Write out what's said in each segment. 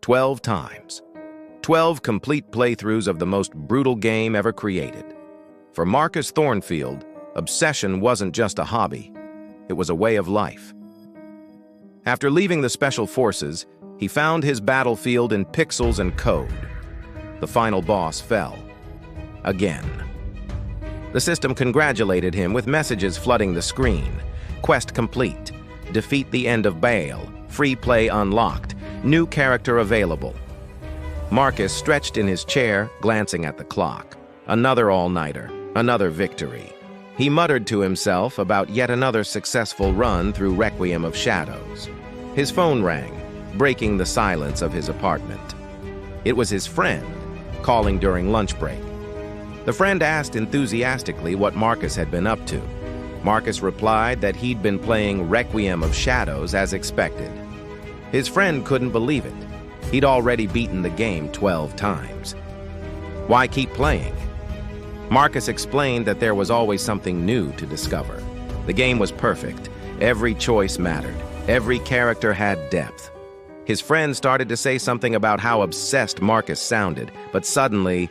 12 times. 12 complete playthroughs of the most brutal game ever created. For Marcus Thornfield, obsession wasn't just a hobby, it was a way of life. After leaving the Special Forces, he found his battlefield in pixels and code. The final boss fell. Again. The system congratulated him with messages flooding the screen. Quest complete. Defeat the end of Baal. Free play unlocked. New character available. Marcus stretched in his chair, glancing at the clock. Another all-nighter. Another victory. He muttered to himself about yet another successful run through Requiem of Shadows. His phone rang, breaking the silence of his apartment. It was his friend, calling during lunch break. The friend asked enthusiastically what Marcus had been up to. Marcus replied that he'd been playing Requiem of Shadows as expected. His friend couldn't believe it. He'd already beaten the game 12 times. Why keep playing? Marcus explained that there was always something new to discover. The game was perfect. Every choice mattered. Every character had depth. His friend started to say something about how obsessed Marcus sounded, but suddenly,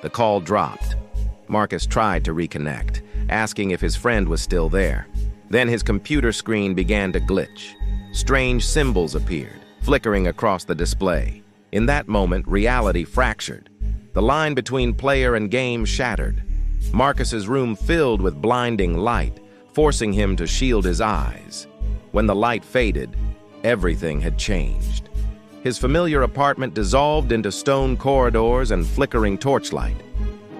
the call dropped. Marcus tried to reconnect, asking if his friend was still there. Then his computer screen began to glitch. Strange symbols appeared, flickering across the display. In that moment, reality fractured. The line between player and game shattered. Marcus's room filled with blinding light, forcing him to shield his eyes. When the light faded, everything had changed. His familiar apartment dissolved into stone corridors and flickering torchlight.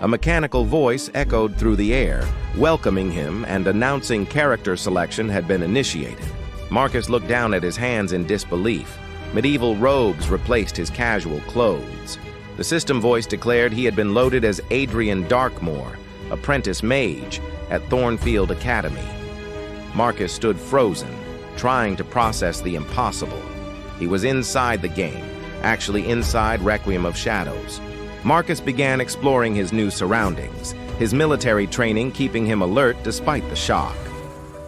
A mechanical voice echoed through the air, welcoming him and announcing character selection had been initiated. Marcus looked down at his hands in disbelief. Medieval robes replaced his casual clothes. The system voice declared he had been loaded as Adrien Darkmore, apprentice mage at Thornfield Academy. Marcus stood frozen, trying to process the impossible. He was inside the game, actually inside Requiem of Shadows. Marcus began exploring his new surroundings, his military training keeping him alert despite the shock.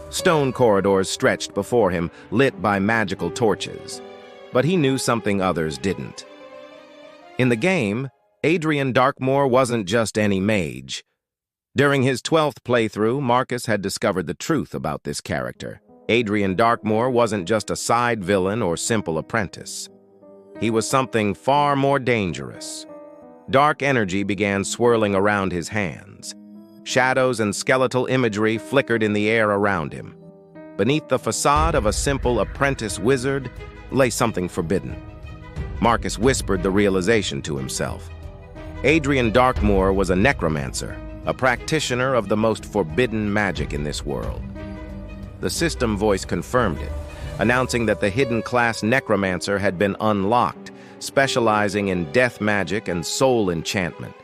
Stone corridors stretched before him, lit by magical torches. But he knew something others didn't. In the game, Adrien Darkmore wasn't just any mage. During his 12th playthrough, Marcus had discovered the truth about this character. Adrien Darkmore wasn't just a side villain or simple apprentice. He was something far more dangerous. Dark energy began swirling around his hands. Shadows and skeletal imagery flickered in the air around him. Beneath the facade of a simple apprentice wizard lay something forbidden. Marcus whispered the realization to himself. Adrien Darkmore was a necromancer, a practitioner of the most forbidden magic in this world. The system voice confirmed it, announcing that the hidden class necromancer had been unlocked, specializing in death magic and soul enchantment.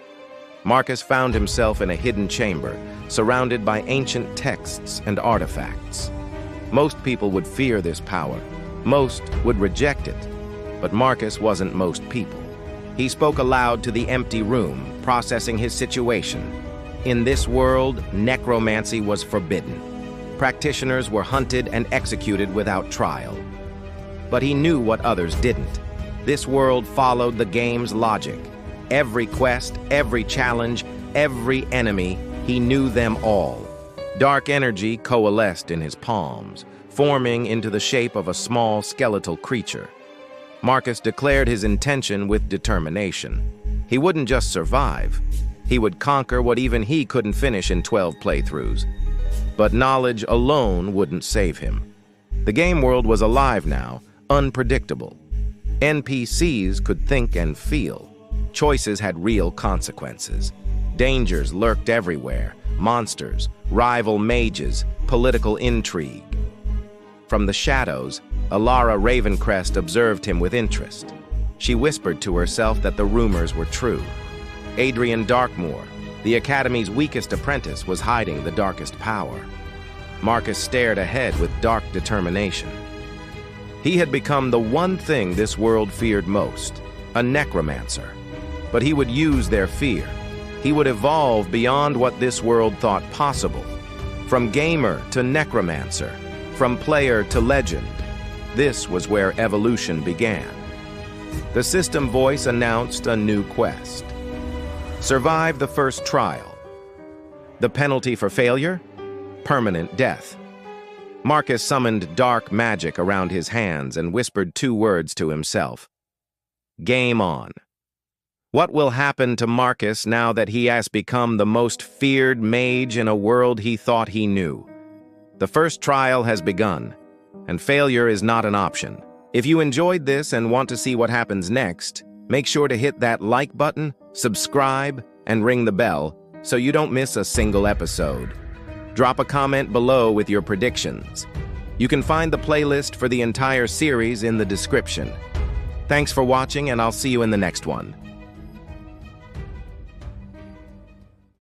Marcus found himself in a hidden chamber, surrounded by ancient texts and artifacts. Most people would fear this power. Most would reject it. But Marcus wasn't most people. He spoke aloud to the empty room, processing his situation. In this world, necromancy was forbidden. Practitioners were hunted and executed without trial. But he knew what others didn't. This world followed the game's logic. Every quest, every challenge, every enemy, he knew them all. Dark energy coalesced in his palms, forming into the shape of a small skeletal creature. Marcus declared his intention with determination. He wouldn't just survive. He would conquer what even he couldn't finish in 12 playthroughs. But knowledge alone wouldn't save him. The game world was alive now, unpredictable. NPCs could think and feel. Choices had real consequences. Dangers lurked everywhere. Monsters, rival mages, political intrigue. From the shadows, Alara Ravencrest observed him with interest. She whispered to herself that the rumors were true. Adrien Darkmore, the Academy's weakest apprentice, was hiding the darkest power. Marcus stared ahead with dark determination. He had become the one thing this world feared most, a necromancer. But he would use their fear. He would evolve beyond what this world thought possible. From gamer to necromancer, from player to legend. This was where evolution began. The system voice announced a new quest. Survive the first trial. The penalty for failure? Permanent death. Marcus summoned dark magic around his hands and whispered 2 words to himself. Game on. What will happen to Marcus now that he has become the most feared mage in a world he thought he knew? The first trial has begun, and failure is not an option. If you enjoyed this and want to see what happens next, make sure to hit that like button, subscribe, and ring the bell so you don't miss a single episode. Drop a comment below with your predictions. You can find the playlist for the entire series in the description. Thanks for watching, and I'll see you in the next one.